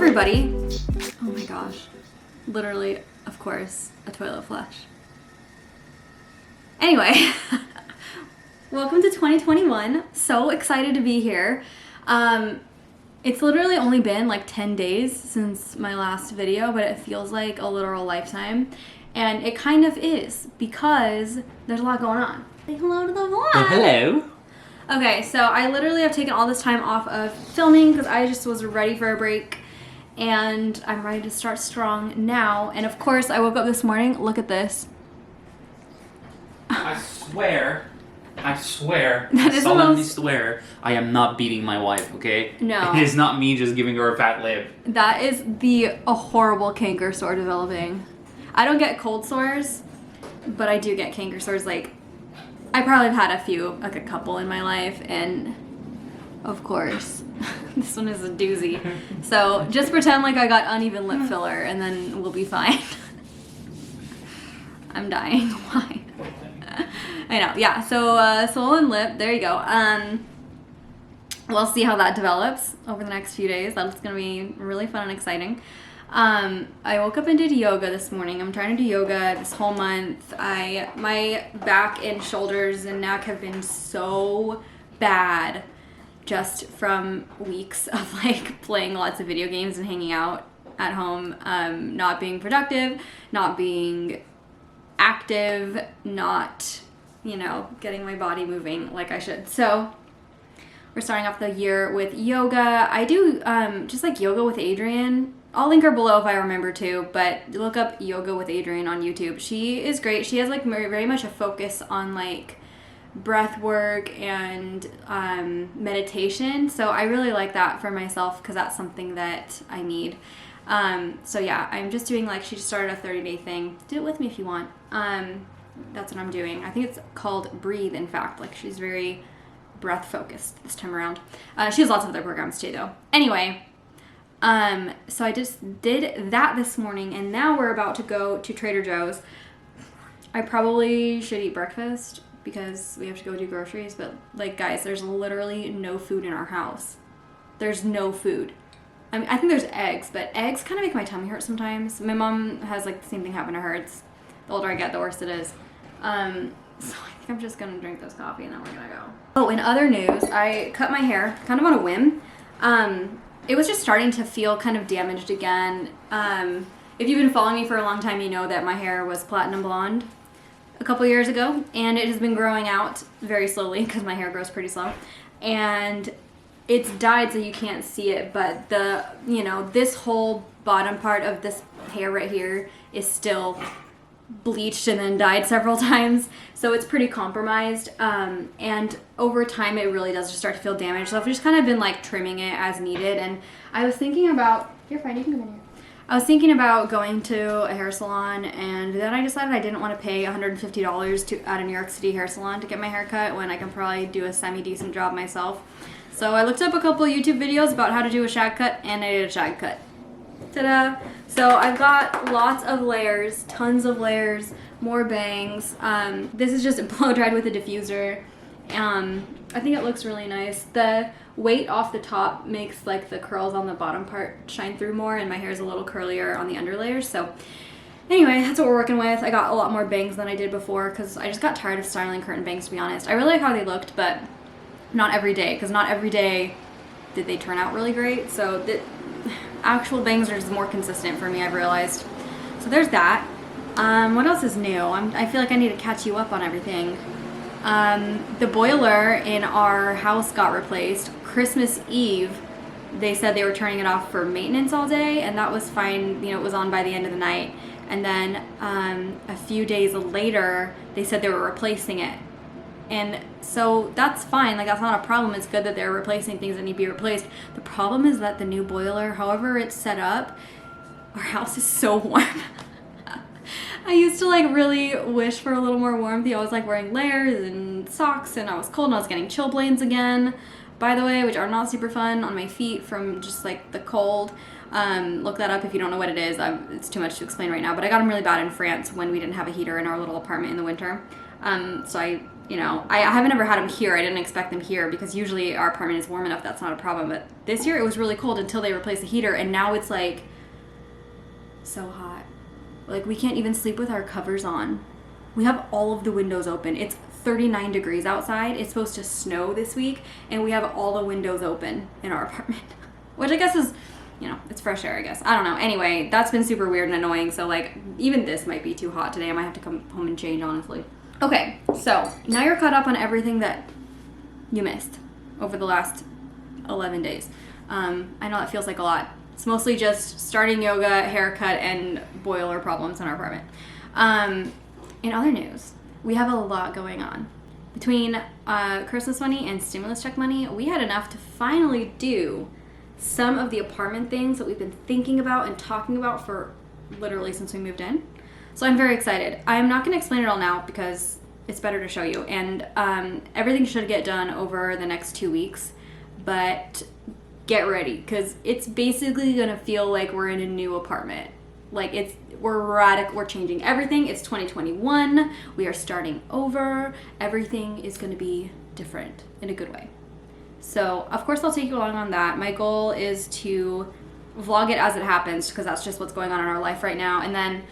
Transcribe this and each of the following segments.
everybody. Oh my gosh. Literally, of course, a toilet flush. Anyway, welcome to 2021. So excited to be here. It's literally only been like 10 days since my last video, but it feels like a literal lifetime. And it kind of is because there's a lot going on. Say hello to the vlog. Oh, hello. Okay, so I literally have taken all this time off of filming because I just was ready for a break. And I'm ready to start strong now. And of course, I woke up this morning. Look at this. I swear, That I is solemnly the most- swear, I am not beating my wife, okay? No. It is not me just giving her a fat lip. That is a horrible canker sore developing. I don't get cold sores, but I do get canker sores. Like, I probably have had a few, like a couple in my life, and of course, this one is a doozy. So just pretend like I got uneven lip filler, and then we'll be fine. I'm dying. Why? I know. Yeah. So swollen lip. There you go. We'll see how that develops over the next few days. That's gonna be really fun and exciting. I woke up and did yoga this morning. I'm trying to do yoga this whole month. My back and shoulders and neck have been so bad just from weeks of like playing lots of video games and hanging out at home, not being productive, not being active, not, getting my body moving like I should. So we're starting off the year with yoga. I do just like yoga with Adrienne. I'll link her below if I remember to, but look up yoga with Adrienne on YouTube. She is great. She has like very much a focus on like breath work and meditation. So I really like that for myself because that's something that I need. So yeah, I'm just doing like, she just started a 30-day thing. Do it with me if you want. That's what I'm doing. I think it's called Breathe, in fact. Like, she's very breath focused this time around. She has lots of other programs too, though. Anyway, so I just did that this morning, and now we're about to go to Trader Joe's. I probably should eat breakfast because we have to go do groceries, but like, guys, there's literally no food in our house. There's no food. I mean, I think there's eggs, but eggs kind of make my tummy hurt sometimes. My mom has like the same thing happen to her. It's the older I get, the worse it is. So I think I'm just gonna drink this coffee and then we're gonna go. Oh, in other news, I cut my hair kind of on a whim. It was just starting to feel kind of damaged again. If you've been following me for a long time, you know that my hair was platinum blonde a couple years ago, and it has been growing out very slowly because my hair grows pretty slow. And it's dyed so you can't see it, but this whole bottom part of this hair right here is still bleached and then dyed several times, so it's pretty compromised, and over time it really does just start to feel damaged. So I've just kind of been like trimming it as needed, and I was thinking about, you're fine, you can come in here. I was thinking about going to a hair salon, and then I decided I didn't want to pay $150 at a New York City hair salon to get my hair cut when I can probably do a semi-decent job myself. So I looked up a couple YouTube videos about how to do a shag cut, and I did a shag cut. Ta-da! So I've got lots of layers, tons of layers, more bangs. This is just blow dried with a diffuser. I think it looks really nice. The weight off the top makes like the curls on the bottom part shine through more, and my hair is a little curlier on the underlayers. So anyway, that's what we're working with. I got a lot more bangs than I did before because I just got tired of styling curtain bangs, to be honest. I really like how they looked, but not every day, because not every day did they turn out really great. So the actual bangs are just more consistent for me, I've realized. So there's that. What else is new? I feel like I need to catch you up on everything. The boiler in our house got replaced. Christmas Eve, they said they were turning it off for maintenance all day, and that was fine. It was on by the end of the night. And then a few days later, they said they were replacing it. And so that's fine, like that's not a problem. It's good that they're replacing things that need to be replaced. The problem is that the new boiler, however it's set up, our house is so warm. I used to like really wish for a little more warmth. I was like wearing layers and socks, and I was cold, and I was getting chilblains again, by the way, which are not super fun on my feet from just like the cold. Look that up if you don't know what it is. It's too much to explain right now, but I got them really bad in France when we didn't have a heater in our little apartment in the winter. So I you know, I haven't ever had them here. I didn't expect them here because usually our apartment is warm enough that's not a problem. But this year it was really cold until they replaced the heater, and now it's like so hot. Like we can't even sleep with our covers on. We have all of the windows open. It's 39 degrees outside. It's supposed to snow this week, and we have all the windows open in our apartment, which I guess is, you know, it's fresh air, I guess. I don't know. Anyway, that's been super weird and annoying. So like even this might be too hot today. I might have to come home and change, honestly. Okay, so now you're caught up on everything that you missed over the last 11 days. I know that feels like a lot. It's mostly just starting yoga, haircut, and boiler problems in our apartment. In other news, we have a lot going on. Between Christmas money and stimulus check money, we had enough to finally do some of the apartment things that we've been thinking about and talking about for literally since we moved in. So I'm very excited. I'm not going to explain it all now because it's better to show you. And everything should get done over the next 2 weeks. But get ready because it's basically going to feel like we're in a new apartment. Like we're changing everything. It's 2021. We are starting over. Everything is going to be different in a good way. So of course I'll take you along on that. My goal is to vlog it as it happens because that's just what's going on in our life right now. And then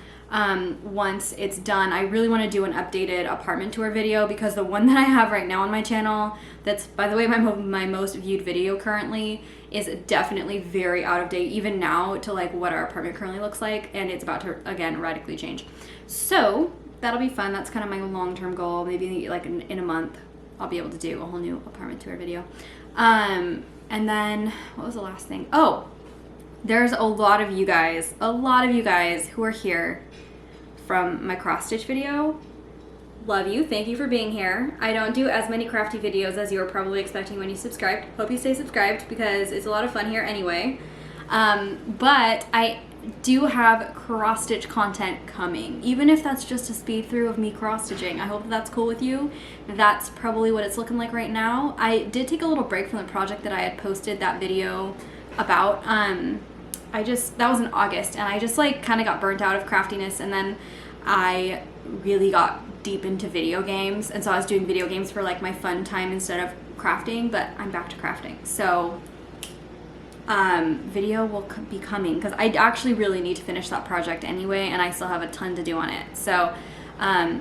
once it's done, I really want to do an updated apartment tour video because the one that I have right now on my channel, that's by the way my most viewed video currently, is definitely very out of date even now to like what our apartment currently looks like, and it's about to again radically change. So that'll be fun. That's kind of my long-term goal. Maybe like in a month I'll be able to do a whole new apartment tour video. And then what was the last thing? Oh, there's a lot of you guys who are here from my cross stitch video. Love you. Thank you for being here. I don't do as many crafty videos as you were probably expecting when you subscribed. Hope you stay subscribed because it's a lot of fun here anyway. But I do have cross stitch content coming, even if that's just a speed through of me cross stitching. I hope that's cool with you. That's probably what it's looking like right now. I did take a little break from the project that I had posted that video about. That was in August, and I just like kind of got burnt out of craftiness, and then I really got deep into video games, and so I was doing video games for like my fun time instead of crafting, but I'm back to crafting. So video will be coming because I actually really need to finish that project anyway, and I still have a ton to do on it. So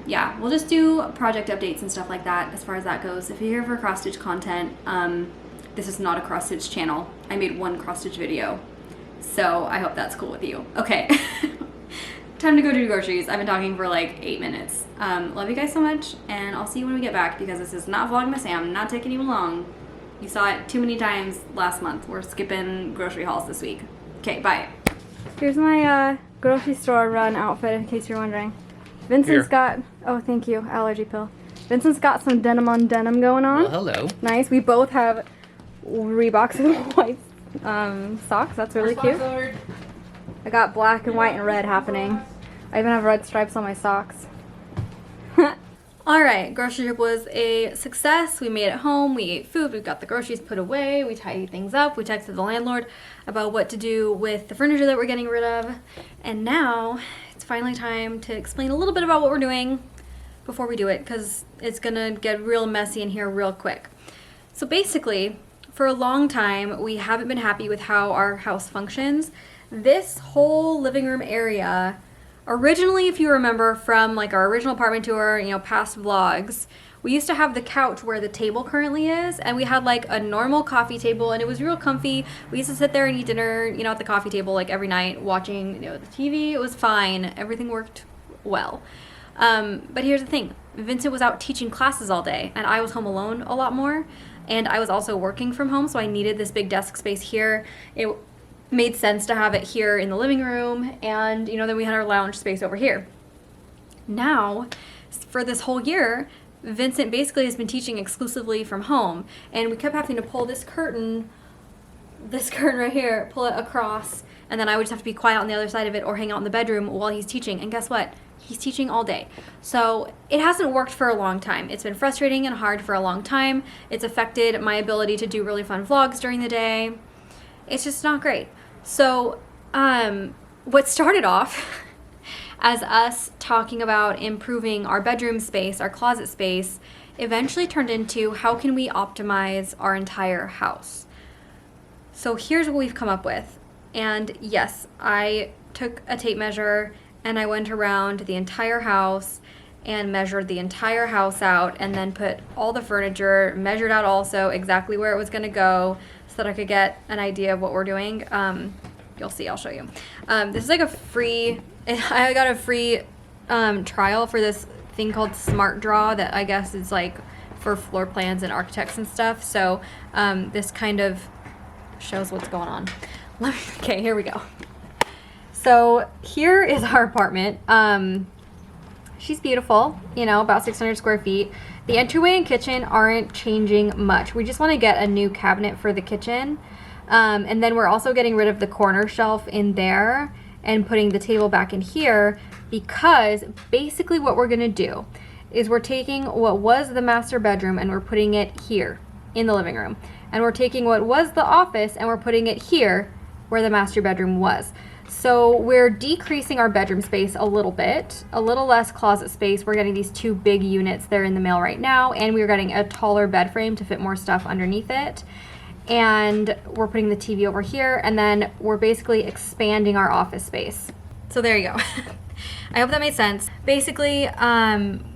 yeah, we'll just do project updates and stuff like that as far as that goes. If you're here for cross stitch content, this is not a cross stitch channel. I made one cross stitch video, so I hope that's cool with you. Okay. Time to go do groceries. I've been talking for like 8 minutes. Love you guys so much, and I'll see you when we get back because this is not Vlogmas. I'm not taking you along. You saw it too many times last month. We're skipping grocery hauls this week. Okay, bye. Here's my grocery store run outfit in case you're wondering. Vincent's got, oh thank you, allergy pill. Vincent's got some denim on denim going on. Well, hello. Nice. We both have Reeboks and white socks. That's really cute. I got black and white and red happening. I even have red stripes on my socks. Alright, grocery trip was a success. We made it home, we ate food, we got the groceries put away, we tidied things up, we texted the landlord about what to do with the furniture that we're getting rid of. And now it's finally time to explain a little bit about what we're doing before we do it, because it's gonna get real messy in here real quick. So basically, for a long time, we haven't been happy with how our house functions. This whole living room area, originally, if you remember from like our original apartment tour, you know, past vlogs, we used to have the couch where the table currently is, and we had like a normal coffee table, and it was real comfy. We used to sit there and eat dinner, you know, at the coffee table like every night, watching, you know, the TV. It was fine. Everything worked well. But here's the thing. Vincent was out teaching classes all day, and I was home alone a lot more, and I was also working from home, so I needed this big desk space here. It made sense to have it here in the living room, and you know, then we had our lounge space over here. Now, for this whole year, Vincent basically has been teaching exclusively from home, and we kept having to pull this curtain right here, pull it across, and then I would just have to be quiet on the other side of it or hang out in the bedroom while he's teaching. And guess what? He's teaching all day. So it hasn't worked for a long time. It's been frustrating and hard for a long time. It's affected my ability to do really fun vlogs during the day. It's just not great. So what started off as us talking about improving our bedroom space, our closet space, eventually turned into how can we optimize our entire house. So here's what we've come up with. And yes, I took a tape measure and I went around the entire house and measured the entire house out, and then put all the furniture, measured out also exactly where it was going to go so that I could get an idea of what we're doing. You'll see, I'll show you. This is like a free, I got a free trial for this thing called Smart Draw that I guess is like for floor plans and architects and stuff. So this kind of shows what's going on. Okay, here we go. So here is our apartment. She's beautiful, you know, about 600 square feet. The entryway and kitchen aren't changing much. We just want to get a new cabinet for the kitchen. And then we're also getting rid of the corner shelf in there and putting the table back in here, because basically what we're going to do is we're taking what was the master bedroom and we're putting it here in the living room. And we're taking what was the office and we're putting it here where the master bedroom was. So we're decreasing our bedroom space a little bit, a little less closet space. We're getting these 2 big units. They're in the mail right now, and we're getting a taller bed frame to fit more stuff underneath it. And we're putting the TV over here, and then we're basically expanding our office space. So there you go. I hope that made sense. Basically,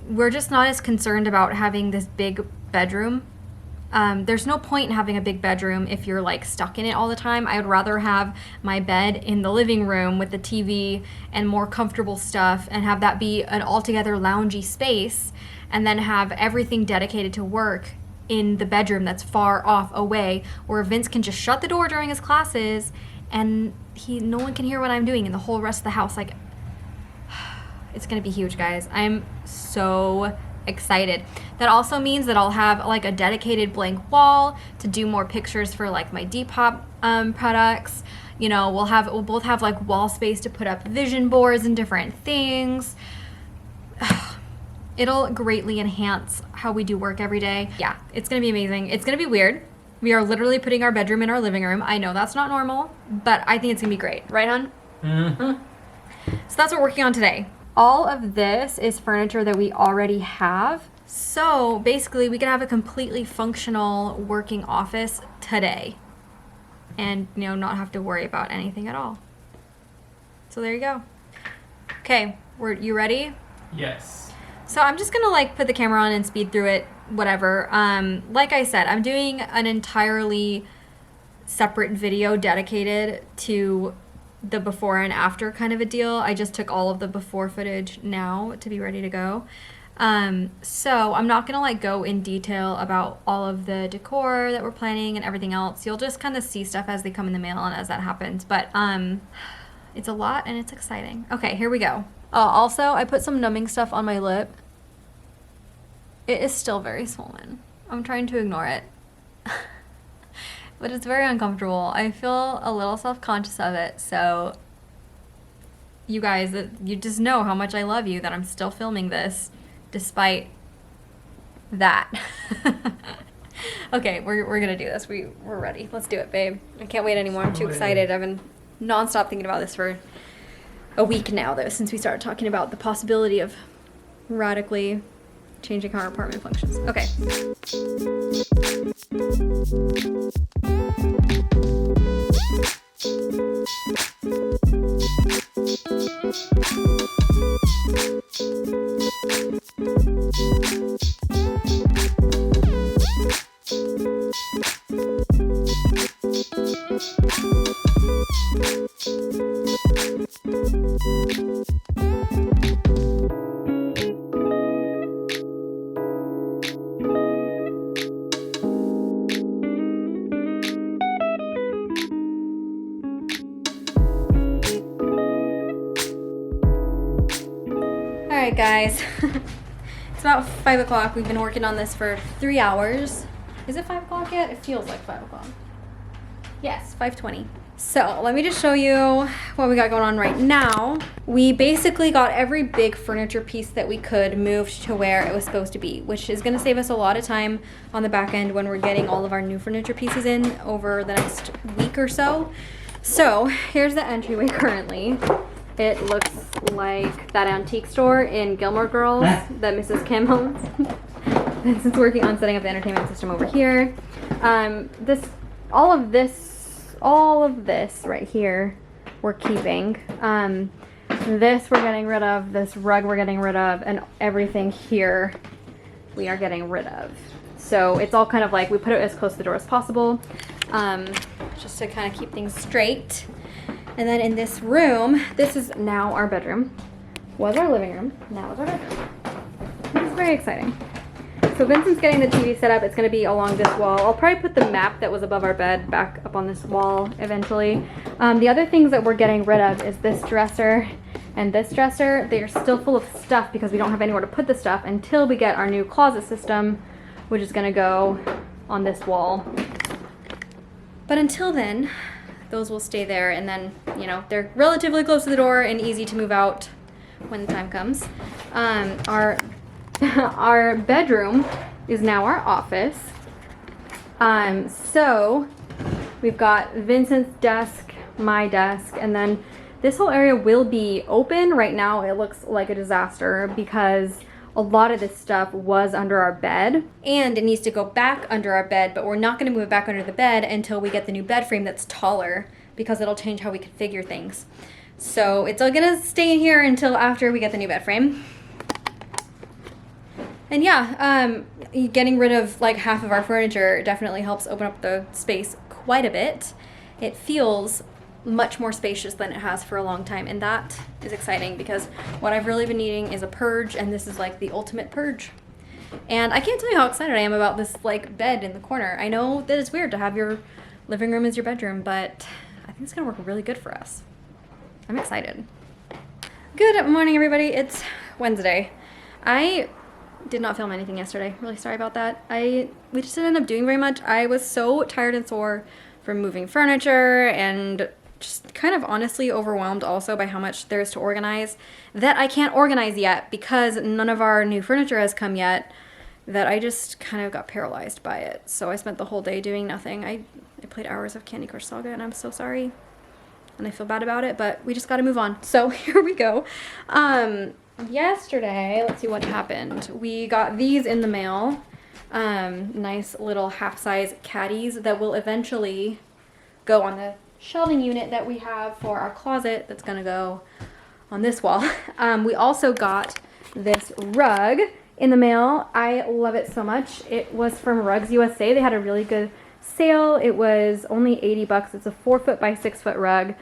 we're just not as concerned about having this big bedroom. There's no point in having a big bedroom if you're like stuck in it all the time. I would rather have my bed in the living room with the TV and more comfortable stuff, and have that be an altogether loungy space, and then have everything dedicated to work in the bedroom that's far off away, where Vince can just shut the door during his classes and no one can hear what I'm doing in the whole rest of the house. Like, it's gonna be huge, guys. I'm so excited. That also means that I'll have like a dedicated blank wall to do more pictures for like my Depop products. You know, we'll both have like wall space to put up vision boards and different things. It'll greatly enhance how we do work every day. Yeah, it's gonna be amazing. It's gonna be weird. We are literally putting our bedroom in our living room. I know that's not normal, but I think it's gonna be great. Right, hon? Mm-hmm. So that's what we're working on today. All of this is furniture that we already have. So basically we can have a completely functional working office today and, you know, not have to worry about anything at all. So there you go. Okay, you ready? Yes. So I'm just gonna like put the camera on and speed through it, whatever. Like I said, I'm doing an entirely separate video dedicated to the before and after kind of a deal. I just took all of the before footage now to be ready to go. So I'm not gonna like go in detail about all of the decor that we're planning and everything else. You'll just kind of see stuff as they come in the mail and as that happens. But it's a lot and it's exciting. Okay, here we go. Also, I put some numbing stuff on my lip. It is still very swollen. I'm trying to ignore it. But it's very uncomfortable. I feel a little self-conscious of it, so you guys, you just know how much I love you, that I'm still filming this despite that. Okay, we're gonna do this. We're ready. Let's do it, babe. I can't wait anymore. I'm too excited. I've been nonstop thinking about this for a week now, though, since we started talking about the possibility of radically changing how our apartment functions. Okay. Alright guys, it's about 5 o'clock. We've been working on this for 3 hours. Is it 5 o'clock yet? It feels like 5 o'clock. Yes, 5:20. So let me just show you what we got going on right now. We basically got every big furniture piece that we could moved to where it was supposed to be, which is going to save us a lot of time on the back end when we're getting all of our new furniture pieces in over the next week or so. So here's the entryway currently. It looks like that antique store in Gilmore Girls that Mrs. Kim owns. Vincent's working on setting up the entertainment system over here. All of this right here, we're keeping. This we're getting rid of, this rug we're getting rid of, and everything here we are getting rid of. So it's all kind of like, we put it as close to the door as possible, just to kind of keep things straight. And then in this room, this is now our bedroom. Was our living room, now is our bedroom. This is very exciting. So Vincent's getting the TV set up. It's going to be along this wall. I'll probably put the map that was above our bed back up on this wall eventually. The other things that we're getting rid of is this dresser and this dresser. They are still full of stuff because we don't have anywhere to put the stuff until we get our new closet system, which is going to go on this wall. But until then, those will stay there, and then, you know, they're relatively close to the door and easy to move out when the time comes. Our bedroom is now our office. So we've got Vincent's desk, my desk, and then this whole area will be open. Right now it looks like a disaster because a lot of this stuff was under our bed and it needs to go back under our bed, but we're not going to move it back under the bed until we get the new bed frame that's taller, because it'll change how we configure things. So it's all gonna stay in here until after we get the new bed frame. And yeah, getting rid of like half of our furniture definitely helps open up the space quite a bit. It feels much more spacious than it has for a long time, and that is exciting because what I've really been needing is a purge, and this is like the ultimate purge. And I can't tell you how excited I am about this like bed in the corner. I know that it's weird to have your living room as your bedroom, but I think it's gonna work really good for us. I'm excited. Good morning, everybody. It's Wednesday. I did not film anything yesterday. Really sorry about that. We just didn't end up doing very much. I was so tired and sore from moving furniture and just kind of honestly overwhelmed also by how much there is to organize that I can't organize yet because none of our new furniture has come yet, that I just kind of got paralyzed by it. So I spent the whole day doing nothing. I played hours of Candy Crush Saga, and I'm so sorry. And I feel bad about it, but we just gotta move on. So here we go. Yesterday, let's see what happened. We got these in the mail. Nice little half-size caddies that will eventually go on the shelving unit that we have for our closet that's gonna go on this wall. We also got this rug in the mail. I love it so much. It was from Rugs USA. They had a really good sale. It was only 80 bucks. It's a 4-foot by 6-foot rug.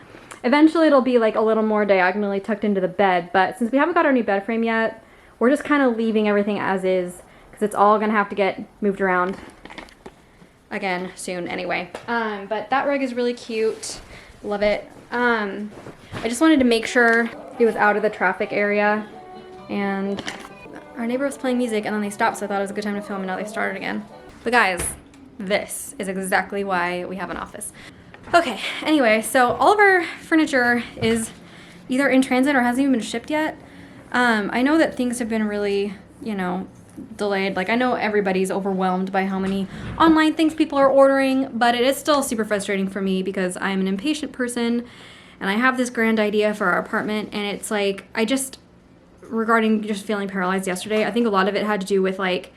Eventually it'll be like a little more diagonally tucked into the bed, but since we haven't got our new bed frame yet, we're just kind of leaving everything as is because it's all gonna have to get moved around again soon anyway. But that rug is really cute. Love it. I just wanted to make sure it was out of the traffic area, and our neighbor was playing music and then they stopped, so I thought it was a good time to film, and now they started again. But guys, this is exactly why we have an office. Okay, anyway, so all of our furniture is either in transit or hasn't even been shipped yet. I know that things have been really, you know, delayed. Like, I know everybody's overwhelmed by how many online things people are ordering, but it is still super frustrating for me because I'm an impatient person and I have this grand idea for our apartment, and it's like, regarding just feeling paralyzed yesterday, I think a lot of it had to do with like,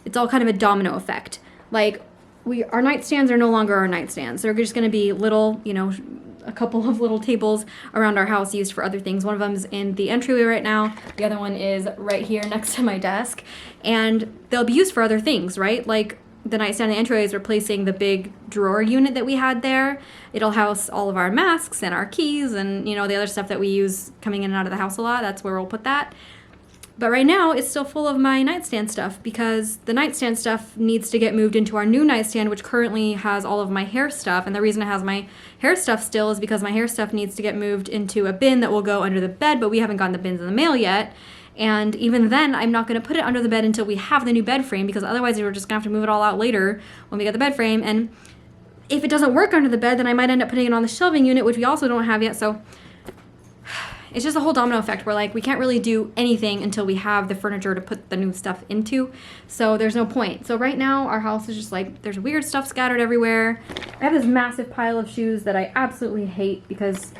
it's all kind of a domino effect. Like, our nightstands are no longer our nightstands. They're just going to be little, you know, a couple of little tables around our house used for other things. One of them is in the entryway right now. The other one is right here next to my desk. And they'll be used for other things, right? Like the nightstand in the entryway is replacing the big drawer unit that we had there. It'll house all of our masks and our keys and, you know, the other stuff that we use coming in and out of the house a lot. That's where we'll put that. But right now, it's still full of my nightstand stuff because the nightstand stuff needs to get moved into our new nightstand, which currently has all of my hair stuff. And the reason it has my hair stuff still is because my hair stuff needs to get moved into a bin that will go under the bed, but we haven't gotten the bins in the mail yet. And even then, I'm not going to put it under the bed until we have the new bed frame, because otherwise we're just going to have to move it all out later when we get the bed frame. And if it doesn't work under the bed, then I might end up putting it on the shelving unit, which we also don't have yet. So it's just a whole domino effect where like we can't really do anything until we have the furniture to put the new stuff into. So there's no point. So right now our house is just like, there's weird stuff scattered everywhere. I have this massive pile of shoes that I absolutely hate because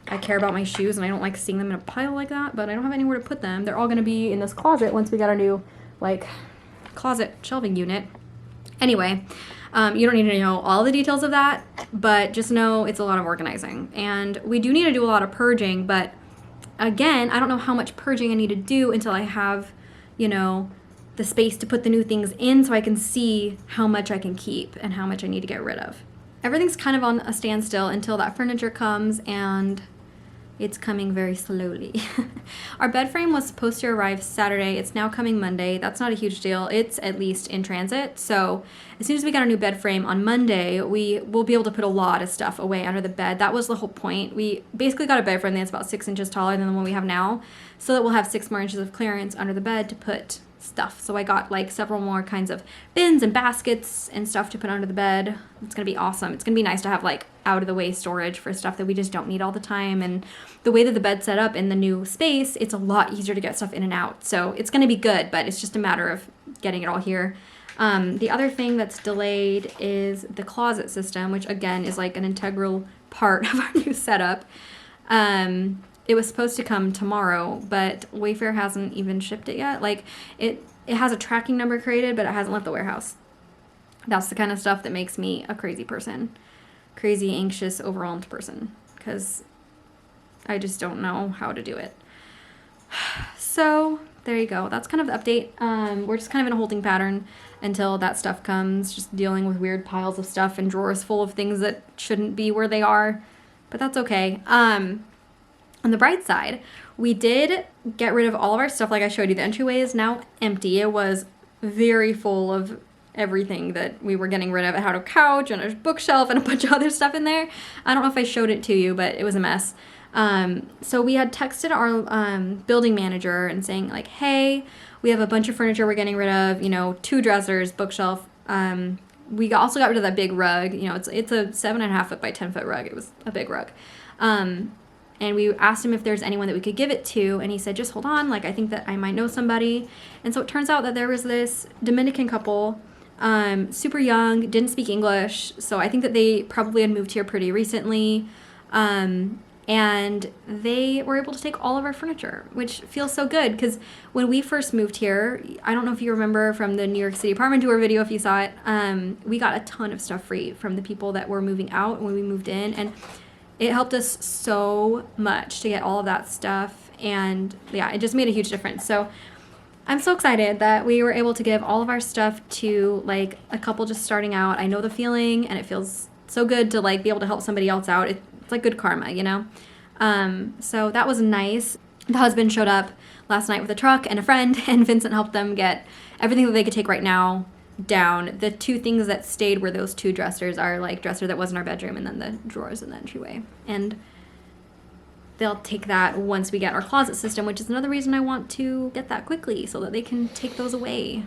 I care about my shoes and I don't like seeing them in a pile like that, but I don't have anywhere to put them. They're all gonna be in this closet once we got our new like closet shelving unit. Anyway, you don't need to know all the details of that, but just know it's a lot of organizing. And we do need to do a lot of purging, but again, I don't know how much purging I need to do until I have, you know, the space to put the new things in so I can see how much I can keep and how much I need to get rid of. Everything's kind of on a standstill until that furniture comes, and it's coming very slowly. Our bed frame was supposed to arrive Saturday. It's now coming Monday. That's not a huge deal. It's at least in transit. So as soon as we got our new bed frame on Monday, we will be able to put a lot of stuff away under the bed. That was the whole point. We basically got a bed frame that's about 6 inches taller than the one we have now, so that we'll have 6 more inches of clearance under the bed to put stuff. So I got like several more kinds of bins and baskets and stuff to put under the bed. It's gonna be awesome. It's gonna be nice to have like out of the way storage for stuff that we just don't need all the time. And the way that the bed's set up in the new space, it's a lot easier to get stuff in and out. So it's gonna be good, but it's just a matter of getting it all here. The other thing that's delayed is the closet system, which again is like an integral part of our new setup. It was supposed to come tomorrow, but Wayfair hasn't even shipped it yet. Like, it has a tracking number created, but it hasn't left the warehouse. That's the kind of stuff that makes me a crazy person. Crazy, anxious, overwhelmed person. Because I just don't know how to do it. So, there you go. That's kind of the update. We're just kind of in a holding pattern until that stuff comes. Just dealing with weird piles of stuff and drawers full of things that shouldn't be where they are. But that's okay. On the bright side, we did get rid of all of our stuff like I showed you. The entryway is now empty. It was very full of everything that we were getting rid of. It had a couch and a bookshelf and a bunch of other stuff in there. I don't know if I showed it to you, but it was a mess. So we had texted our building manager and saying like, hey, we have a bunch of furniture we're getting rid of, you know, 2 dressers, bookshelf. We also got rid of that big rug. You know, it's a 7.5 foot by 10 foot rug. It was a big rug. And we asked him if there's anyone that we could give it to, and he said, just hold on, like, I think that I might know somebody. And so it turns out that there was this Dominican couple, super young, didn't speak English, so I think that they probably had moved here pretty recently, and they were able to take all of our furniture, which feels so good, because when we first moved here, I don't know if you remember from the New York City apartment tour video, if you saw it, we got a ton of stuff free from the people that were moving out when we moved in, and it helped us so much to get all of that stuff, and yeah, it just made a huge difference. So I'm so excited that we were able to give all of our stuff to like a couple just starting out. I know the feeling, and it feels so good to like be able to help somebody else out. It's like good karma, you know? So that was nice. The husband showed up last night with a truck and a friend, and Vincent helped them get everything that they could take right now down. The 2 things that stayed were those 2 dressers, our like dresser that was in our bedroom, and then the drawers in the entryway. And they'll take that once we get our closet system, which is another reason I want to get that quickly, so that they can take those away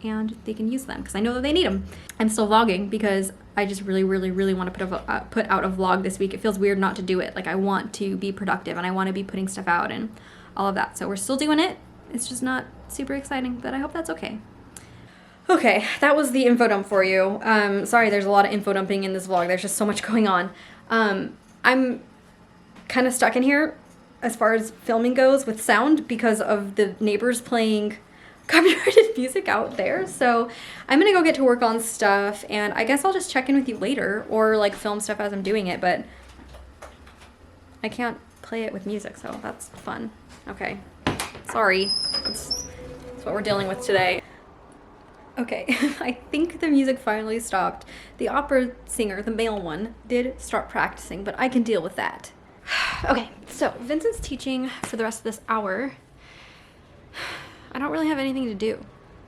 and they can use them, because I know that they need them. I'm still vlogging because I just really, really, really want to put out a vlog this week. It feels weird not to do it. Like, I want to be productive, and I want to be putting stuff out and all of that. So we're still doing it. It's just not super exciting, but I hope that's okay. Okay, that was the info dump for you. Sorry, there's a lot of info dumping in this vlog. There's just so much going on. I'm kind of stuck in here as far as filming goes with sound because of the neighbors playing copyrighted music out there. So I'm gonna go get to work on stuff, and I guess I'll just check in with you later or like film stuff as I'm doing it, but I can't play it with music, so that's fun. Okay, sorry. That's what we're dealing with today. Okay, I think the music finally stopped. The opera singer, the male one, did start practicing, but I can deal with that. Okay, so Vincent's teaching for the rest of this hour. I don't really have anything to do,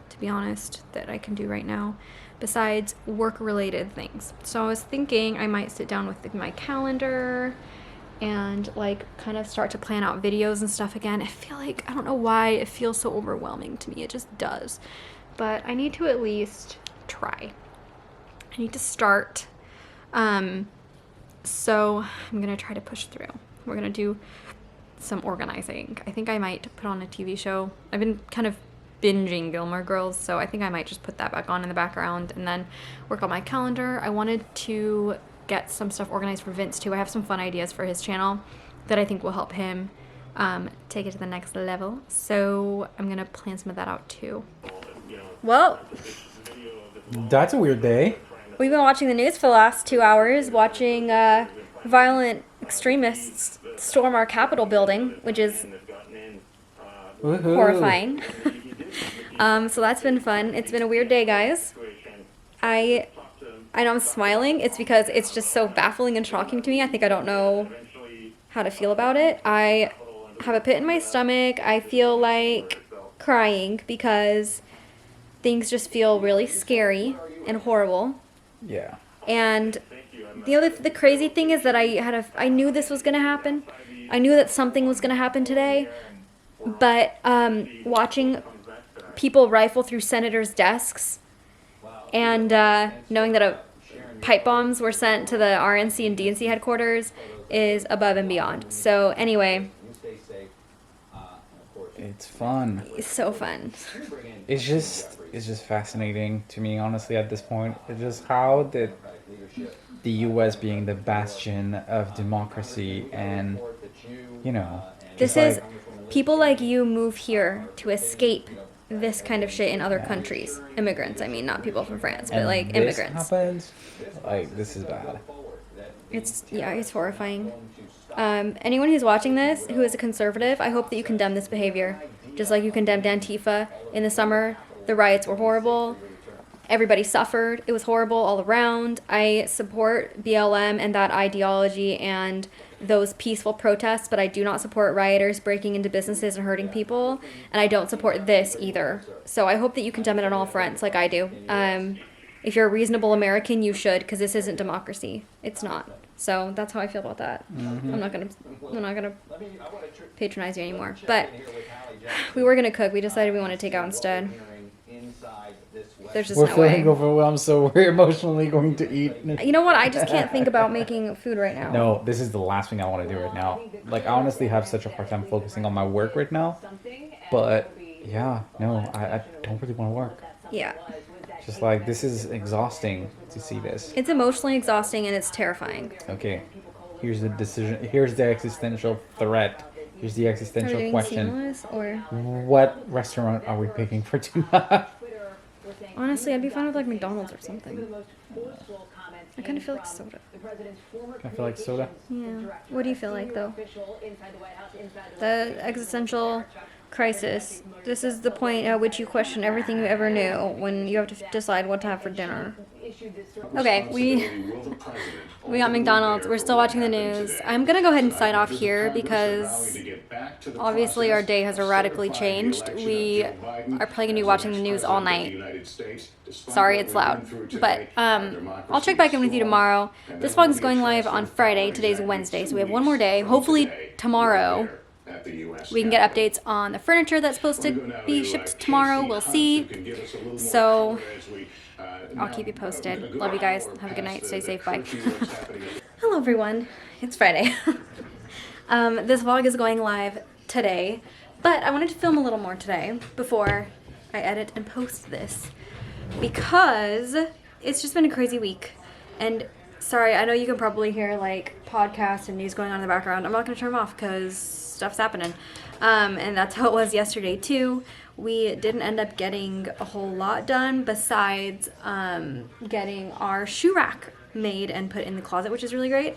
to be honest, that I can do right now, besides work-related things. So I was thinking I might sit down with my calendar and like kind of start to plan out videos and stuff again. I feel like, I don't know why it feels so overwhelming to me. It just does. But I need to at least try. I need to start. So I'm gonna try to push through. We're gonna do some organizing. I think I might put on a TV show. I've been kind of binging Gilmore Girls, so I think I might just put that back on in the background and then work on my calendar. I wanted to get some stuff organized for Vince too. I have some fun ideas for his channel that I think will help him take it to the next level. So I'm gonna plan some of that out too. Well, That's a weird day. we've been watching the news for the last 2 hours, watching violent extremists storm our Capitol building, which is Woohoo. horrifying. So that's been fun. It's been a weird day, guys. I know I'm smiling. It's because it's just so baffling and shocking to me. I think I don't know how to feel about it. I have a pit in my stomach. I feel like crying because things just feel really scary and horrible. Yeah. And the crazy thing is that I knew this was gonna happen. I knew that something was gonna happen today. But watching people rifle through senators' desks and knowing that pipe bombs were sent to the RNC and DNC headquarters is above and beyond. So anyway, It's fun. it's so fun. It's just fascinating to me, honestly, at this point. It's just how did the US being the bastion of democracy and, you know, This just is people like you move here to escape this kind of shit in other countries. Immigrants, I mean, not people from France, but and like this immigrants. happens, like, this is bad. It's horrifying. Anyone who's watching this who is a conservative, I hope that you condemn this behavior. Just like you condemned Antifa in the summer. The riots were horrible. Everybody suffered. It was horrible all around. I support BLM and that ideology and those peaceful protests, but I do not support rioters breaking into businesses and hurting people. And I don't support this either. So I hope that you condemn it on all fronts like I do. If you're a reasonable American, you should, because this isn't democracy. It's not. So that's how I feel about that. I'm not gonna patronize you anymore. But we were gonna cook. We decided we want to take out instead. There's just We're no way. feeling overwhelmed, so we're emotionally going to eat. You know what? I just can't think about making food right now. No, this is the last thing I want to do right now. Like, I honestly have such a hard time focusing on my work right now. But, yeah, no, I don't really want to work. Yeah. Just like, this is exhausting to see this. It's emotionally exhausting and it's terrifying. Okay, here's the decision. Here's the existential threat. Here's the Are we existential doing question. seamless or? What restaurant are we picking for tonight? Honestly, I'd be fine with like McDonald's or something. I kind of feel like soda. I feel like soda. Yeah. What do you feel like though? The existential crisis. This is the point at which you question everything you ever knew when you have to decide what to have for dinner. Okay, we got McDonald's. We're still watching the news. I'm gonna go ahead and sign off here because obviously our day has radically changed. We are probably gonna be watching the news all night. Sorry, it's loud, but I'll check back in with you tomorrow. This vlog is going live on Friday. Today's Wednesday, so we have one more day. Hopefully tomorrow we can get updates on the furniture that's supposed to be shipped tomorrow. We'll see. So I'll keep you posted. Love you guys. Have a good night. Stay safe. Bye. Hello, everyone. It's Friday. This vlog is going live today, but I wanted to film a little more today before I edit and post this because it's just been a crazy week. And sorry, I know you can probably hear like podcasts and news going on in the background. I'm not going to turn them off because stuff's happening. And that's how it was yesterday too. We didn't end up getting a whole lot done besides getting our shoe rack made and put in the closet, which is really great.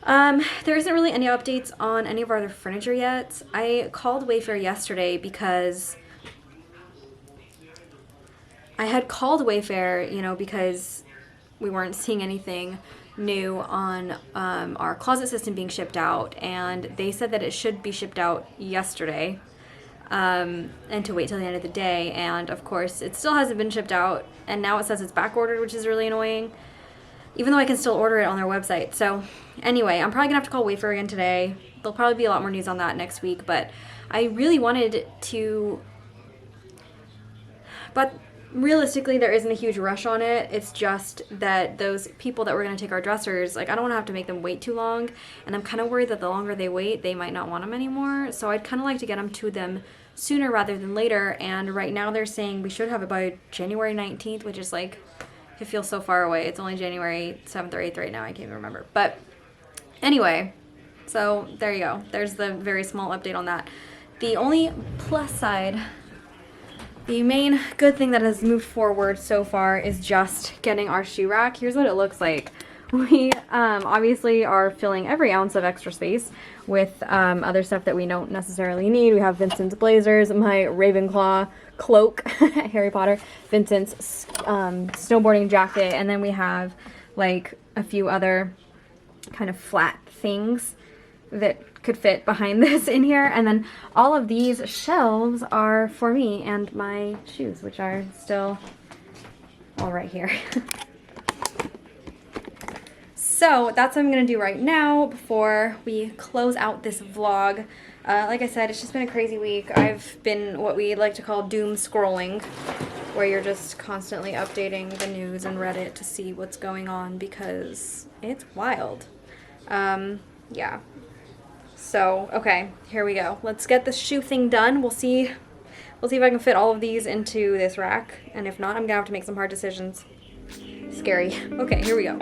There isn't really any updates on any of our other furniture yet. I called Wayfair yesterday because I had called Wayfair, you know, because we weren't seeing anything new on our closet system being shipped out, and they said that it should be shipped out yesterday and to wait till the end of the day, and of course it still hasn't been shipped out, and now it says it's back ordered, which is really annoying, even though I can still order it on their website. So anyway, I'm probably gonna have to call Wayfair again today. There'll probably be a lot more news on that next week, but I really wanted to, but realistically, there isn't a huge rush on it. It's just that those people that were going to take our dressers, like, I don't want to have to make them wait too long. And I'm kind of worried that the longer they wait, they might not want them anymore. So I'd kind of like to get them to them sooner rather than later. And right now they're saying we should have it by January 19th, which is like, it feels so far away. It's only January 7th or 8th right now. I can't even remember. But anyway, so there you go. There's the very small update on that. The only plus side The main good thing that has moved forward so far is just getting our shoe rack. Here's what it looks like. We obviously are filling every ounce of extra space with other stuff that we don't necessarily need. We have Vincent's blazers, my Ravenclaw cloak, Harry Potter, Vincent's snowboarding jacket, and then we have like a few other kind of flat things that could fit behind this in here. And then all of these shelves are for me and my shoes, which are still all right here. So that's what I'm gonna do right now before we close out this vlog. Like I said, it's just been a crazy week. I've been what we like to call doom scrolling, where you're just constantly updating the news and Reddit to see what's going on because it's wild. Yeah. So, okay, here we go. Let's get this shoe thing done. We'll see if I can fit all of these into this rack, and if not, I'm gonna have to make some hard decisions. Scary. Okay, here we go.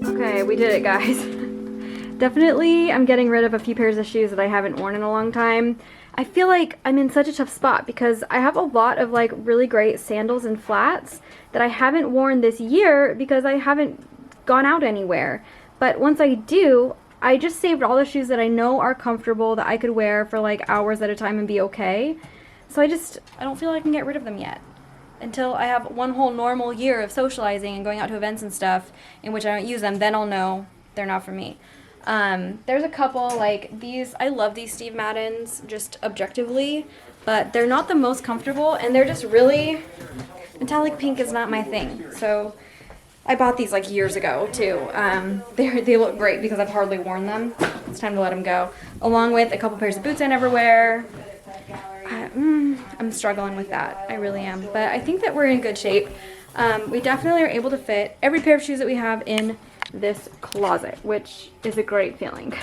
Okay, we did it, guys. Definitely, I'm getting rid of a few pairs of shoes that I haven't worn in a long time. I feel like I'm in such a tough spot because I have a lot of like really great sandals and flats that I haven't worn this year because I haven't gone out anywhere. But once I do, I just saved all the shoes that I know are comfortable that I could wear for like hours at a time and be okay. So I don't feel like I can get rid of them yet until I have one whole normal year of socializing and going out to events and stuff in which I don't use them. Then I'll know they're not for me. There's a couple like these. I love these Steve Maddens just objectively, but they're not the most comfortable and they're just really, metallic pink is not my thing. So I bought these like years ago too. They look great because I've hardly worn them. It's time to let them go. Along with a couple pairs of boots I never wear. I'm struggling with that. I really am. But I think that we're in good shape. We definitely are able to fit every pair of shoes that we have in this closet, which is a great feeling.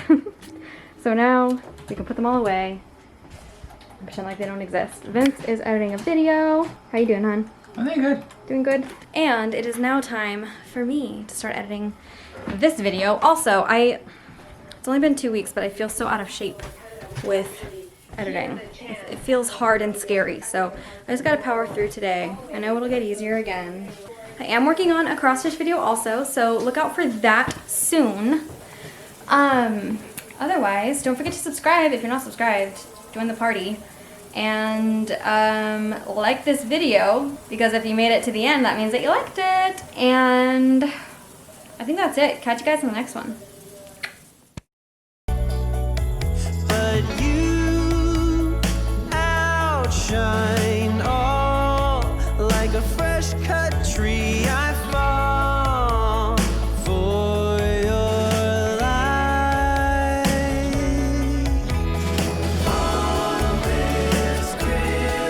So now we can put them all away and pretend like they don't exist. Vince is editing a video. How you doing, hon? I think good. Doing good. And it is now time for me to start editing this video. Also, it's only been 2 weeks, but I feel so out of shape with editing. It feels hard and scary, so I just gotta power through today. I know it'll get easier again. I am working on a cross stitch video also, so look out for that soon. Otherwise, don't forget to subscribe if you're not subscribed. Join the party. And like this video, because if you made it to the end, that means that you liked it. And I think that's it. Catch you guys in the next one. But you outshine